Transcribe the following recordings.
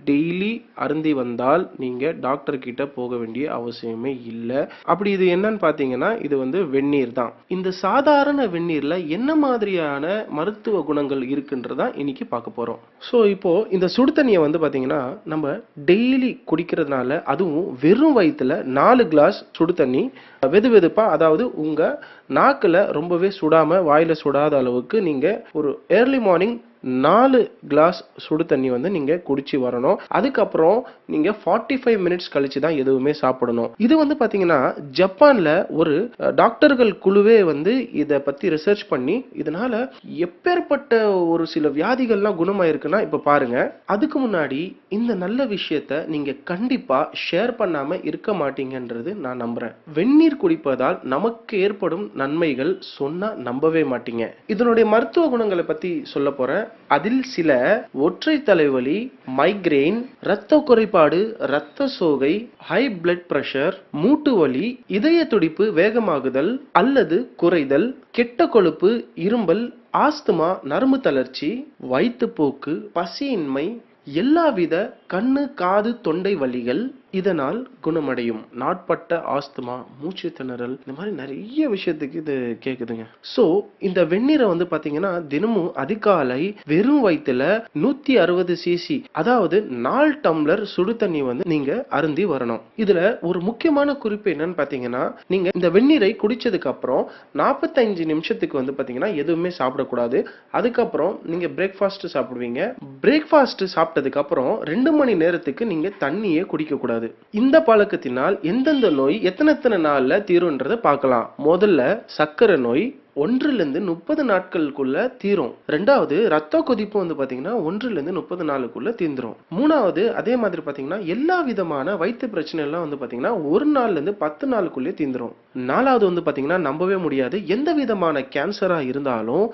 Daily அருந்தி வந்தால் நீங்க டாக்டர் கிட்ட போக வேண்டிய அவசியமே இல்லை. அப்படி இது என்னன்னு பாத்தீங்கன்னா இது வந்து வெந்நீர் தான். இந்த சாதாரண வெந்நீர்ல என்ன மாதிரியான மருத்துவ குணங்கள் இருக்குன்றதா இன்னைக்கு பார்க்க போறோம். ஸோ இப்போ இந்த சுடு தண்ணியை வந்து பாத்தீங்கன்னா நம்ம டெய்லி குடிக்கிறதுனால, அதுவும் வெறும் வயிற்றுல 4 கிளாஸ் சுடு தண்ணி வெது வெதுப்பா, அதாவது உங்க நாக்குல ரொம்பவே சுடாம வாயில சுடாத அளவுக்கு நீங்க ஒரு ஏர்லி மார்னிங் 4 கிளாஸ் சுடு தண்ணி வந்து நீங்க குடிச்சு வரணும். அதுக்கப்புறம் நீங்க 45 மினிட்ஸ் கழிச்சு தான் எதுவுமே சாப்பிடணும். இது வந்து பாத்தீங்கன்னா ஜப்பான்ல ஒரு டாக்டர்கள் குழுவே வந்து இத பத்தி ரிசர்ச் பண்ணி இதனால எப்பேற்பட்ட ஒரு சில வியாதிகள்லாம் குணமாயிருக்குன்னா இப்ப பாருங்க. அதுக்கு முன்னாடி இந்த நல்ல விஷயத்த நீங்க கண்டிப்பா ஷேர் பண்ணாம இருக்க மாட்டீங்கன்றது நான் நம்புறேன். வெந்நீர் குடிப்பதால் நமக்கு ஏற்படும் நன்மைகள் சொன்னா நம்பவே மாட்டீங்க. இதனுடைய மருத்துவ குணங்களை பத்தி சொல்ல போறேன். அதில் சில ஒற்றை தலைவலி, மைக்ரேன், இரத்த குறைபாடு, இரத்த சோகை, ஹை பிளட் பிரஷர், மூட்டு வலி, இதய துடிப்பு வேகமாகுதல் அல்லது குறைதல், கெட்ட கொழுப்பு, இரும்பல், ஆஸ்துமா, நரம்பு தளர்ச்சி, வயிற்றுப்போக்கு, பசியின்மை, எல்லாவித கண்ணு காது தொண்டை வலிகள் இதனால் குணமடையும். நாட்பட்ட ஆஸ்துமா, மூச்சு திணறல், இந்த மாதிரி நிறைய விஷயத்துக்கு இது கேக்குதுங்க. சோ இந்த வெந்நீரை வந்து பாத்தீங்கன்னா தினமும் அதிகாலை வெறும் வயிற்றுல 160 cc, அதாவது 4 டம்ளர் சுடு தண்ணி வந்து நீங்க அருந்தி வரணும். இதுல ஒரு முக்கியமான குறிப்பு என்னன்னு பாத்தீங்கன்னா, நீங்க இந்த வெந்நீரை குடிச்சதுக்கு அப்புறம் 45 நிமிஷத்துக்கு வந்து பாத்தீங்கன்னா எதுவுமே சாப்பிடக்கூடாது. அதுக்கப்புறம் நீங்க பிரேக்ஃபாஸ்ட் சாப்பிடுவீங்க. பிரேக்ஃபாஸ்ட் சாப்பிட்டதுக்கு அப்புறம் 2 மணி நேரத்துக்கு நீங்க தண்ணியே குடிக்க கூடாது. இந்த பழக்கத்தினால் எந்தெந்த நோய் எத்தனை நாள்ல தீரும்ன்றத பார்க்கலாம். முதல்ல சர்க்கரை நோய் 1-30 நாட்களுக்குள்ள தீரும். ரெண்டாவது ரத்த கொதிப்பு வந்து பாத்தீங்கன்னா 1-30 நாளுக்குள்ள தீந்துரும். மூணாவது அதே மாதிரி பாத்தீங்கன்னா எல்லா விதமான வயிற்று பிரச்சனை எல்லாம் வந்து பாத்தீங்கன்னா 1 நாள்ல 10 நாளுக்குள்ளே தீந்துரும். நாலாவது வந்து பாத்தீங்கன்னா நம்பவே முடியாது, எந்த விதமான கேன்சரா இருந்தாலும்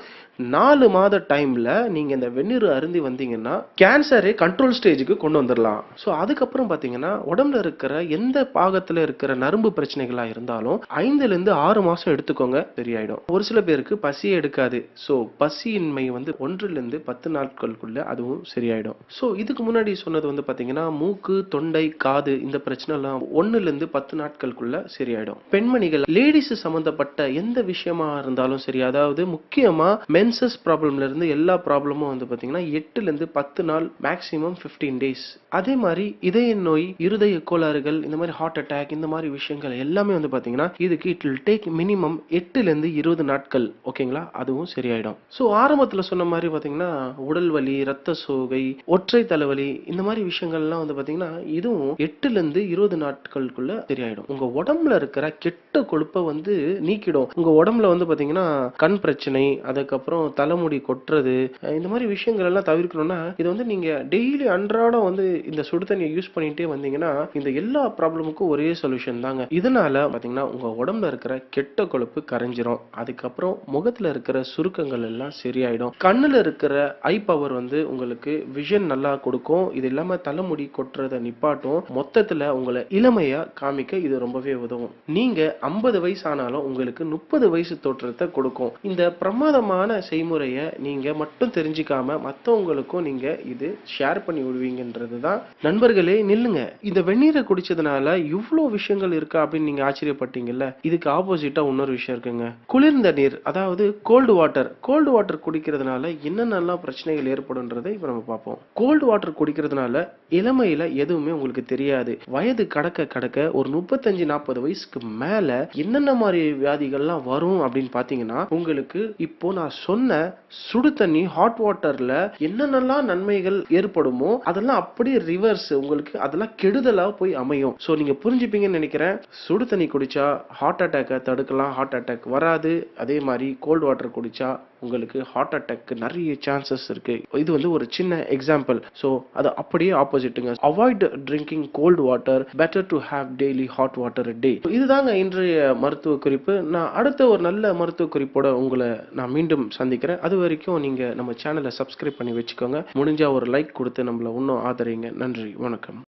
4 மாத டைம்ல நீங்க இந்த வெந்நீர் அருந்தி வந்தீங்கன்னா கேன்சரை கண்ட்ரோல் ஸ்டேஜுக்கு கொண்டு வந்துடலாம். ஸோ அதுக்கப்புறம் பாத்தீங்கன்னா உடம்புல இருக்கிற எந்த பாகத்துல இருக்கிற நரம்பு பிரச்சனைகளா இருந்தாலும் 5-6 மாசம் எடுத்துக்கோங்க, சரியாயிடும். ஒரு சில பேருக்கு பசியே எடுக்காது. ஸோ பசியின்மை வந்து 1-10 நாட்களுக்குள்ள அதுவும் சரியாயிடும். ஸோ இதுக்கு முன்னாடி சொன்னது வந்து பாத்தீங்கன்னா மூக்கு, தொண்டை, காது இந்த பிரச்சனை எல்லாம் 1-10 நாட்களுக்குள்ள சரியாயிடும். பெண்மணிகள் லேடிஸ் சம்பந்தப்பட்ட எந்த விஷயமா இருந்தாலும் சரி, அதாவது முக்கியமா மென்சஸ் ப்ராப்ளம்ல இருந்து எல்லா ப்ராப்ளமும் வந்து பாத்தீங்கன்னா 8-10 நாள், மேக்ஸிமம் 15 டேஸ். அதே மாதிரி இதய நோய், இருதய கோளாறுகள், இந்த மாதிரி ஹார்ட் அட்டாக், இந்த மாதிரி விஷயங்கள் எல்லாமே வந்து பாத்தீங்கன்னா இதுக்கு இட் வில் டேக் மினிமம் 8-20 நாட்கள். ஓகேங்களா? அதுவும் சரியாயிடும். ஸோ ஆரம்பத்துல சொன்ன மாதிரி பாத்தீங்கன்னா உடல் வலி, ரத்த சோகை, ஒற்றை தலைவலி, இந்த மாதிரி விஷயங்கள்லாம் வந்து பாத்தீங்கன்னா இதுவும் 8-20 நாட்களுக்குள்ள சரியாயிடும். உங்க உடம்புல இருக்கிற கெட்ட கொழுப்பை வந்து நீக்கிடும். உங்க உடம்புல வந்து பாத்தீங்கன்னா கண் பிரச்சனை, அதுக்கப்புறம் தலைமுடி கொட்டுறது, இந்த மாதிரி விஷயங்கள் எல்லாம் தவிர்க்கணும்னா இது வந்து நீங்க டெய்லி அன்றாடம் வந்து இந்த சுடு தண்ணியை யூஸ் பண்ணிட்டே வந்தீங்கன்னா இந்த எல்லா ப்ராப்ளமுக்கும் ஒரே சொல்யூஷன் தாங்க. இதனால பாத்தீங்கன்னா உங்க உடம்புல இருக்கிற கெட்ட கொழுப்பு கரைஞ்சிரும். அதுக்கப்புறம் முகத்துல இருக்கிற சுருக்கங்கள் எல்லாம் சரியாயிடும். கண்ணுல இருக்கிற ஐ பவர் வந்து உங்களுக்கு விஷன் நல்லா கொடுக்கும். இது இல்லாம தலைமுடி கொட்டுறதை நிப்பாட்டும். மொத்தத்துல உங்களை இளமையா காமிக்க இது ரொம்பவே உதவும். நீங்க 50 வயசு ஆனாலும் உங்களுக்கு 30 வயசு தோற்றத்தை கொடுக்கும். இந்த பிரமாதமான செய்முறையை நீங்க மட்டும் தெரிஞ்சுக்காம மத்தவங்களுக்கும் நீங்க இது ஷேர் பண்ணி விடுவீங்கன்றதுதான். நண்பர்களே நில்லுங்க, இந்த வெந்நீரை குடிச்சதுனால இவ்வளவு விஷயங்கள் இருக்கா அப்படின்னு நீங்க ஆச்சரியப்பட்டீங்கல்ல, இதுக்கு ஆப்போசிட்டா இன்னொரு விஷயம் இருக்குங்க. குளிர்ந்த நீர், அதாவது கோல்டு வாட்டர். கோல்டு வாட்டர் குடிக்கிறதுனால என்னென்னலாம் பிரச்சனைகள் ஏற்படும்ன்றதை இப்ப நம்ம பார்ப்போம். கோல்டு வாட்டர் குடிக்கிறதுனால இளமையில எதுவுமே உங்களுக்கு தெரியாது. வயது கடக்க கடக்க ஒரு 35-40 வயசுக்கு மேல என்னென்ன மாதிரி வியாதிகள்லாம் வரும் அப்படின்னு பாத்தீங்கன்னா, உங்களுக்கு இப்போ நான் சொன்ன சுடு தண்ணி ஹாட் வாட்டர்ல என்னென்னலாம் நன்மைகள் ஏற்படுமோ அதெல்லாம் அப்படியே ரிவர்ஸ், உங்களுக்கு அதெல்லாம் கெடுதலா போய் அமையும். சோ நீங்க புரிஞ்சுப்பீங்கன்னு நினைக்கிறேன். சுடு தண்ணி குடிச்சா ஹார்ட் அட்டாக்கை தடுக்கலாம், ஹார்ட் அட்டாக் வராது. அதே மாதிரி கோல்டு வாட்டர் குடிச்சா உங்களுக்கு ஹார்ட் அட்டாக் நிறைய சான்சஸ் இருக்கு. இது வந்து ஒரு சின்ன எக்ஸாம்பிள். சோ அது அப்படியே ஆப்போசிட்டுங்க. Avoid drinking cold water, better to have daily hot water day. இதுதாங்க இன்றைய மருத்துவ குறிப்பு. நான் அடுத்த ஒரு நல்ல மருத்துவ குறிப்போட உங்களை நான் மீண்டும் சந்திக்கிறேன். அது வரைக்கும் நீங்க நம்ம சேனலை சப்ஸ்கிரைப் பண்ணி வச்சுக்கோங்க. முடிஞ்சா ஒரு லைக் கொடுத்து நம்மள இன்னும் ஆதரிங்க. நன்றி, வணக்கம்.